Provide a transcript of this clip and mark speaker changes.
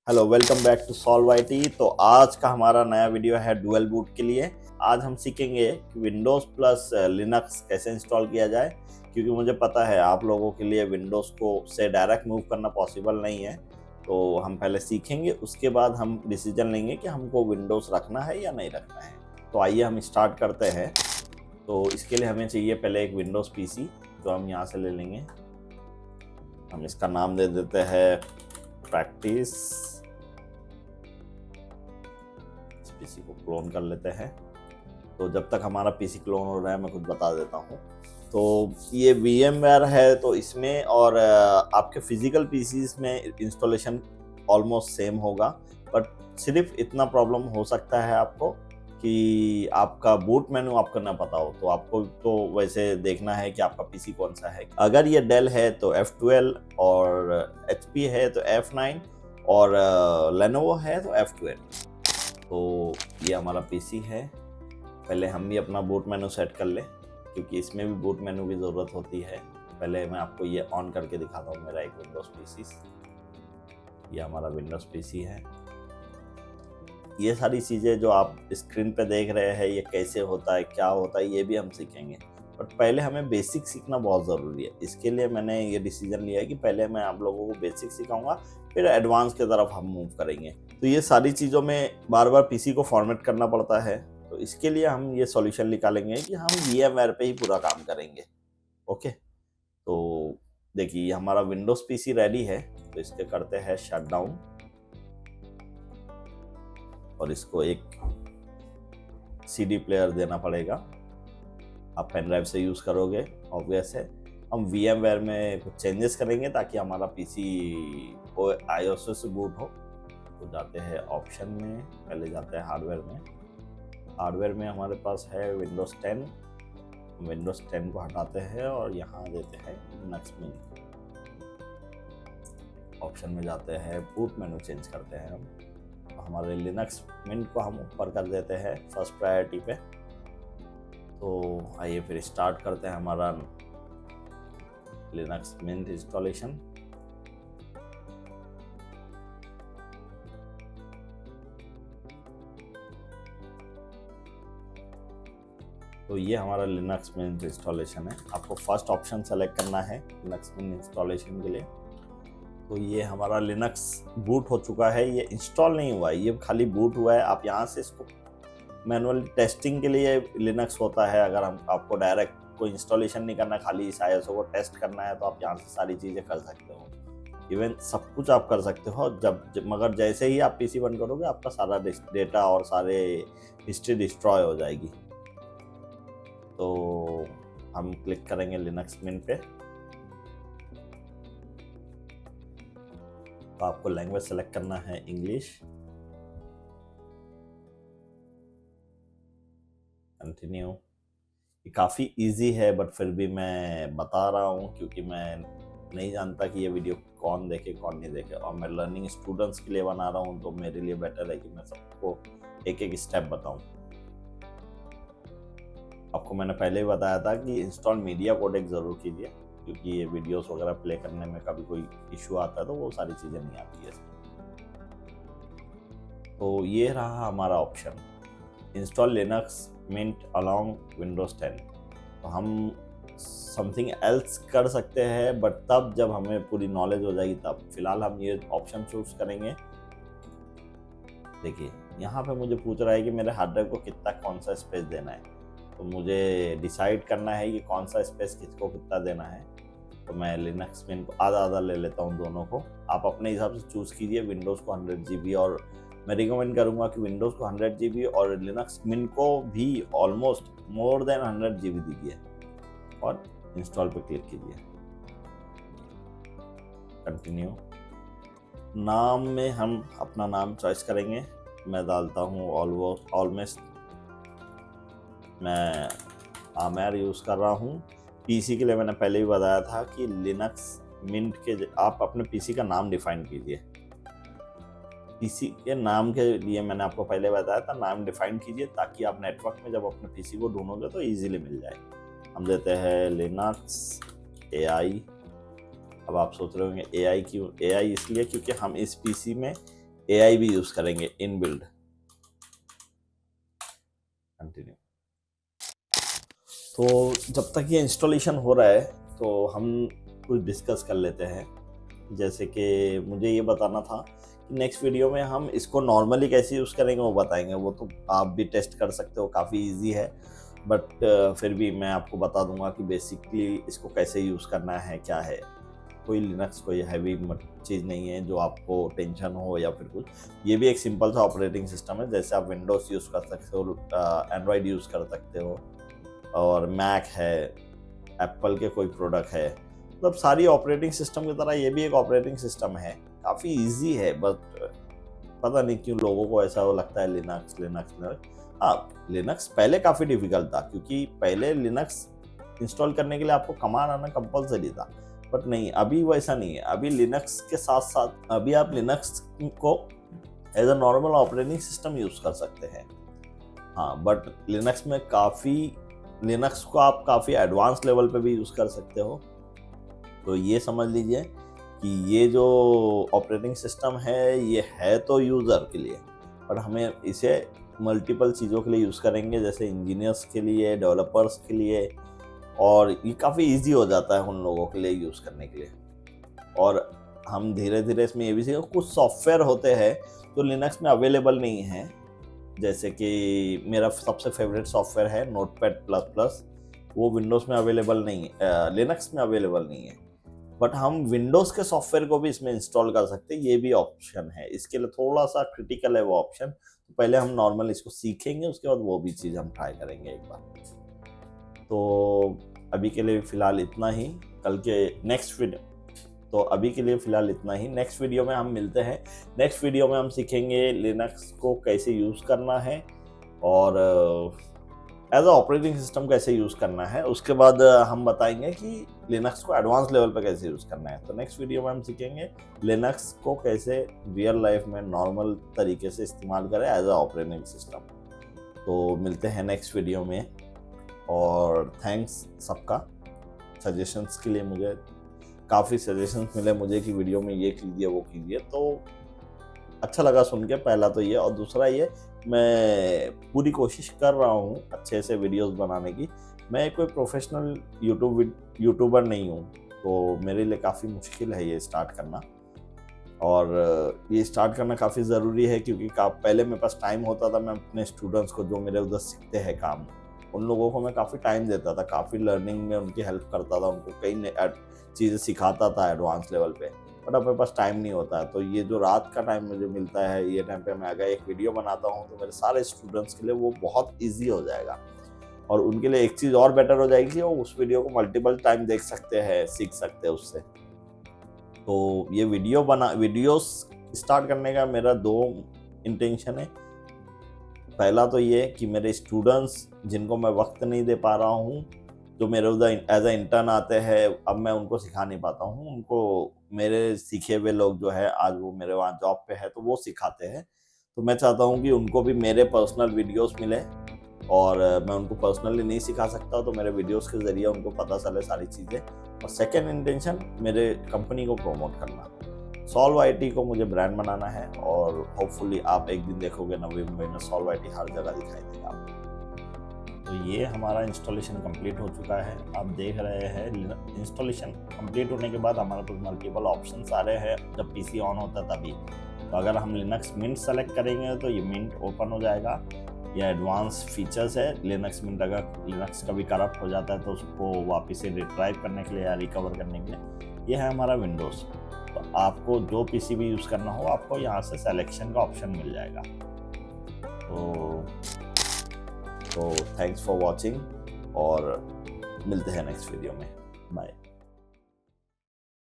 Speaker 1: Hello, welcome back to solve IT. तो आज का हमारा नया वीडियो है डुअल बूट के लिए। आज हम सीखेंगे कि विंडोज़ प्लस लिनक्स कैसे इंस्टॉल किया जाए, क्योंकि मुझे पता है आप लोगों के लिए विंडोज़ को से डायरेक्ट मूव करना पॉसिबल नहीं है। तो हम पहले सीखेंगे, उसके बाद हम डिसीजन लेंगे कि हमको विंडोज़ रखना है या नहीं रखना है। तो आइए हम स्टार्ट करते हैं। तो इसके लिए हमें चाहिए पहले एक विंडोज़ पीसी, जो हम यहाँ से ले लेंगे। हम इसका नाम दे देते हैं प्रैक्टिस। पीसी को क्लोन कर लेते हैं। तो जब तक हमारा पीसी क्लोन हो रहा है मैं कुछ बता देता हूँ। तो ये VMware है, तो इसमें और आपके फिजिकल पीसीज में इंस्टॉलेशन ऑलमोस्ट सेम होगा, बट सिर्फ इतना प्रॉब्लम हो सकता है आपको कि आपका बूट मेनू आपको ना पता हो। तो आपको तो वैसे देखना है कि आपका पीसी कौन सा है। अगर ये डेल है तो F12, और HP है तो F9, और लेनोवो है तो F12। तो ये हमारा पीसी है। पहले हम भी अपना बूट मेनू सेट कर लें, क्योंकि इसमें भी बूट मेनू की ज़रूरत होती है। पहले मैं आपको ये ऑन करके दिखाता हूँ मेरा एक विंडोज़ पीसी। ये हमारा विंडोज़ पीसी है। ये सारी चीज़ें जो आप स्क्रीन पे देख रहे हैं, ये कैसे होता है, क्या होता है, ये भी हम सीखेंगे। बट पहले हमें बेसिक सीखना बहुत ज़रूरी है। इसके लिए मैंने ये डिसीजन लिया है कि पहले मैं आप लोगों को बेसिक सिखाऊंगा, फिर एडवांस की तरफ हम मूव करेंगे। तो ये सारी चीज़ों में बार बार पीसी को फॉर्मेट करना पड़ता है। तो इसके लिए हम ये सॉल्यूशन निकालेंगे कि हम VMware पे ही पूरा काम करेंगे। ओके, तो देखिए हमारा विंडोज़ पीसी रेडी है। तो इसके करते हैं शट डाउन, और इसको एक CD प्लेयर देना पड़ेगा। आप पेन ड्राइव से यूज़ करोगे, ऑब्वियस है। हम VMware में कुछ चेंजेस करेंगे ताकि हमारा पीसी को iOS से बूट हो। तो जाते हैं ऑप्शन में, पहले जाते हैं हार्डवेयर में। हार्डवेयर में हमारे पास है विंडोज़ 10। विंडोज़ 10 को हटाते हैं और यहाँ देते हैं लिनक्स मिंट। ऑप्शन में जाते हैं, बूट मेनू चेंज करते हैं हम। तो हमारे लिनक्स मिंट को हम ऊपर कर देते हैं फर्स्ट प्रायोरिटी पे। तो आइए फिर स्टार्ट करते हैं हमारा लिनक्स मिंट इंस्टॉलेशन। तो ये हमारा लिनक्स मिंट इंस्टॉलेशन है। आपको फर्स्ट ऑप्शन सेलेक्ट करना है लिनक्स मिंट इंस्टॉलेशन के लिए। तो ये हमारा लिनक्स बूट हो चुका है। ये इंस्टॉल नहीं हुआ है, ये खाली बूट हुआ है। आप यहाँ से इसको मैनुअल टेस्टिंग के लिए लिनक्स होता है। अगर हम आपको डायरेक्ट कोई इंस्टॉलेशन नहीं करना, खाली इस ISO को टेस्ट करना है, तो आप यहाँ से सारी चीज़ें कर सकते हो। इवन सब कुछ आप कर सकते हो मगर जैसे ही आप पीसी बंद करोगे, आपका सारा डेटा और सारे हिस्ट्री डिस्ट्रॉय हो जाएगी। तो हम क्लिक करेंगे लिनक्स मिंट पे। तो आपको लैंग्वेज सेलेक्ट करना है इंग्लिश। कंटिन्यू। ये काफ़ी इजी है, बट फिर भी मैं बता रहा हूँ क्योंकि मैं नहीं जानता कि ये वीडियो कौन देखे कौन नहीं देखे, और मैं लर्निंग स्टूडेंट्स के लिए बना रहा हूँ। तो मेरे लिए बेटर है कि मैं सबको एक एक स्टेप बताऊँ। आपको मैंने पहले ही बताया था कि इंस्टॉल मीडिया कोडेक ज़रूर कीजिए, क्योंकि ये वीडियोस वगैरह प्ले करने में कभी कोई इशू आता है तो वो सारी चीज़ें नहीं आती है इसमें। तो ये रहा हमारा option, install Linux Mint along Windows 10। तो हम समथिंग एल्स कर सकते हैं, बट तब जब हमें पूरी नॉलेज हो जाएगी तब। फिलहाल हम ये ऑप्शन चूज करेंगे। देखिए यहाँ पे मुझे पूछ रहा है कि मेरे हार्ड ड्राइव को कितना कौन सा स्पेस देना है। तो मुझे डिसाइड करना है कि कौन सा स्पेस किसको कितना देना है। तो मैं लिनक्स मिंट को आधा आधा ले लेता हूँ दोनों को। आप अपने हिसाब से चूज़ कीजिए। विंडोज़ को 100 GB, और मैं रिकमेंड करूँगा कि विंडोज़ को 100 GB और लिनक्स मिंट को भी ऑलमोस्ट मोर देन 100 GB दीजिए, और इंस्टॉल पे क्लिक कीजिए। कंटिन्यू। नाम में हम अपना नाम चॉइस करेंगे। मैं डालता हूँ ऑलमोस्ट मैं आमेर यूज़ कर रहा हूँ। पीसी के लिए मैंने पहले ही बताया था कि लिनक्स मिंट के आप अपने पीसी का नाम डिफाइन कीजिए। पीसी के नाम के लिए मैंने आपको पहले बताया था, नाम डिफाइन कीजिए ताकि आप नेटवर्क में जब अपने पीसी को ढूंढोगे तो इजीली मिल जाए। हम देते हैं लिनक्स AI। अब आप सोच रहे होंगे AI क्यों? AI इसलिए क्योंकि हम इस पीसी में AI भी यूज करेंगे इन बिल्ड। कंटिन्यू। तो जब तक ये इंस्टॉलेशन हो रहा है तो हम कुछ डिस्कस कर लेते हैं। जैसे कि मुझे ये बताना था कि नेक्स्ट वीडियो में हम इसको नॉर्मली कैसे यूज़ करेंगे वो बताएंगे। वो तो आप भी टेस्ट कर सकते हो, काफ़ी इजी है, बट फिर भी मैं आपको बता दूंगा कि बेसिकली इसको कैसे यूज़ करना है, क्या है। कोई लिनक्स कोई हैवी चीज़ नहीं है जो आपको टेंशन हो या फिर कुछ। ये भी एक सिंपल सा ऑपरेटिंग सिस्टम है, जैसे आप विंडोज़ यूज़ कर सकते हो, एंड्रॉयड यूज़ कर सकते हो, और मैक है, एप्पल के कोई प्रोडक्ट है, मतलब सारी ऑपरेटिंग सिस्टम की तरह ये भी एक ऑपरेटिंग सिस्टम है। काफ़ी इजी है, बट पता नहीं क्यों लोगों को ऐसा लगता है लिनक्स लिनक्स लिनक्स। हाँ, लिनक्स पहले काफ़ी डिफिकल्ट था, क्योंकि पहले लिनक्स इंस्टॉल करने के लिए आपको कमांड आना कंपलसरी था, बट नहीं, अभी वैसा नहीं है। अभी लिनक्स के साथ साथ अभी आप लिनक्स को as a normal operating system use कर सकते हैं। हाँ, बट लिनक्स में लिनक्स को आप काफ़ी एडवांस लेवल पे भी यूज़ कर सकते हो। तो ये समझ लीजिए कि ये जो ऑपरेटिंग सिस्टम है ये है तो यूज़र के लिए, पर हमें इसे मल्टीपल चीज़ों के लिए यूज़ करेंगे, जैसे इंजीनियर्स के लिए, डेवलपर्स के लिए, और ये काफ़ी इजी हो जाता है उन लोगों के लिए यूज़ करने के लिए। और हम धीरे धीरे इसमें ये भी सीखेंगे, कुछ सॉफ्टवेयर होते हैं जो लिनक्स में अवेलेबल नहीं है। जैसे कि मेरा सबसे फेवरेट सॉफ्टवेयर है नोटपैड++। वो विंडोज़ में अवेलेबल नहीं है, लिनक्स में अवेलेबल नहीं है, बट हम विंडोज़ के सॉफ्टवेयर को भी इसमें इंस्टॉल कर सकते हैं। ये भी ऑप्शन है, इसके लिए थोड़ा सा क्रिटिकल है वो ऑप्शन। तो पहले हम नॉर्मल इसको सीखेंगे, उसके बाद वो भी चीज़ हम ट्राई करेंगे एक बार। तो अभी के लिए फ़िलहाल इतना ही। कल के नेक्स्ट वीडियो तो अभी के लिए फ़िलहाल इतना ही। नेक्स्ट वीडियो में हम मिलते हैं। नेक्स्ट वीडियो में हम सीखेंगे लिनक्स को कैसे यूज़ करना है, और एज अ ऑपरेटिंग सिस्टम कैसे यूज़ करना है। उसके बाद हम बताएंगे कि लिनक्स को एडवांस लेवल पे कैसे यूज़ करना है। तो नेक्स्ट वीडियो में हम सीखेंगे लिनक्स को कैसे रियल लाइफ में नॉर्मल तरीके से इस्तेमाल करें एज अ ऑपरेटिंग सिस्टम। तो मिलते हैं नेक्स्ट वीडियो में, और थैंक्स सबका सजेशंस के लिए। मुझे काफ़ी सजेशंस मिले मुझे कि वीडियो में ये कीजिए वो कीजिए, तो अच्छा लगा सुन के। पहला तो ये, और दूसरा ये, मैं पूरी कोशिश कर रहा हूँ अच्छे से वीडियोस बनाने की। मैं कोई प्रोफेशनल यूट्यूबर नहीं हूँ, तो मेरे लिए काफ़ी मुश्किल है ये स्टार्ट करना, और ये स्टार्ट करना काफ़ी ज़रूरी है, क्योंकि पहले मेरे पास टाइम होता था। मैं अपने स्टूडेंट्स को जो मेरे उधर सीखते हैं काम, उन लोगों को मैं काफ़ी टाइम देता था, काफ़ी लर्निंग में उनकी हेल्प करता था, उनको कई चीज़ें सिखाता था एडवांस लेवल पे। बट अब मेरे पास टाइम नहीं होता है, तो ये जो रात का टाइम मुझे मिलता है, ये टाइम पे मैं अगर एक वीडियो बनाता हूँ तो मेरे सारे स्टूडेंट्स के लिए वो बहुत ईजी हो जाएगा, और उनके लिए एक चीज़ और बेटर हो जाएगी, वो उस वीडियो को मल्टीपल टाइम देख सकते हैं, सीख सकते हैं उससे। तो ये वीडियोस स्टार्ट करने का मेरा 2 इंटेंशन है। पहला तो ये कि मेरे स्टूडेंट्स जिनको मैं वक्त नहीं दे पा रहा हूँ, जो मेरे उधर एज अ इंटर्न आते हैं, अब मैं उनको सिखा नहीं पाता हूँ, उनको मेरे सीखे हुए लोग जो है आज वो मेरे वहाँ जॉब पे है तो वो सिखाते हैं। तो मैं चाहता हूँ कि उनको भी मेरे पर्सनल वीडियोस मिले, और मैं उनको पर्सनली नहीं सिखा सकता, तो मेरे वीडियोस के ज़रिए उनको पता चले सारी चीज़ें। और सेकेंड इंटेंशन, मेरे कंपनी को प्रमोट करना। सॉल्व आईटी को मुझे ब्रांड बनाना है, और होपफुली आप एक दिन देखोगे नवी मुंबई में सॉल्व आईटी हर जगह दिखाई देगा आपको। तो ये हमारा इंस्टॉलेशन कंप्लीट हो चुका है। आप देख रहे हैं इंस्टॉलेशन कंप्लीट होने के बाद हमारे पास मल्टीपल ऑप्शंस आ रहे हैं जब पीसी ऑन होता है तभी। तो अगर हम लिनक्स मिंट सेलेक्ट करेंगे तो ये मिंट ओपन हो जाएगा। ये एडवांस फीचर्स है लिनक्स मिंट। अगर लिनक्स कभी करप्ट हो जाता है तो उसको वापस से रिट्राइव करने के लिए या रिकवर करने के लिए। ये है हमारा विंडोज़। तो आपको जो पीसी भी यूज़ करना हो आपको यहाँ से सेलेक्शन का ऑप्शन मिल जाएगा। तो थैंक्स फॉर वॉचिंग, और मिलते हैं नेक्स्ट वीडियो में। बाय।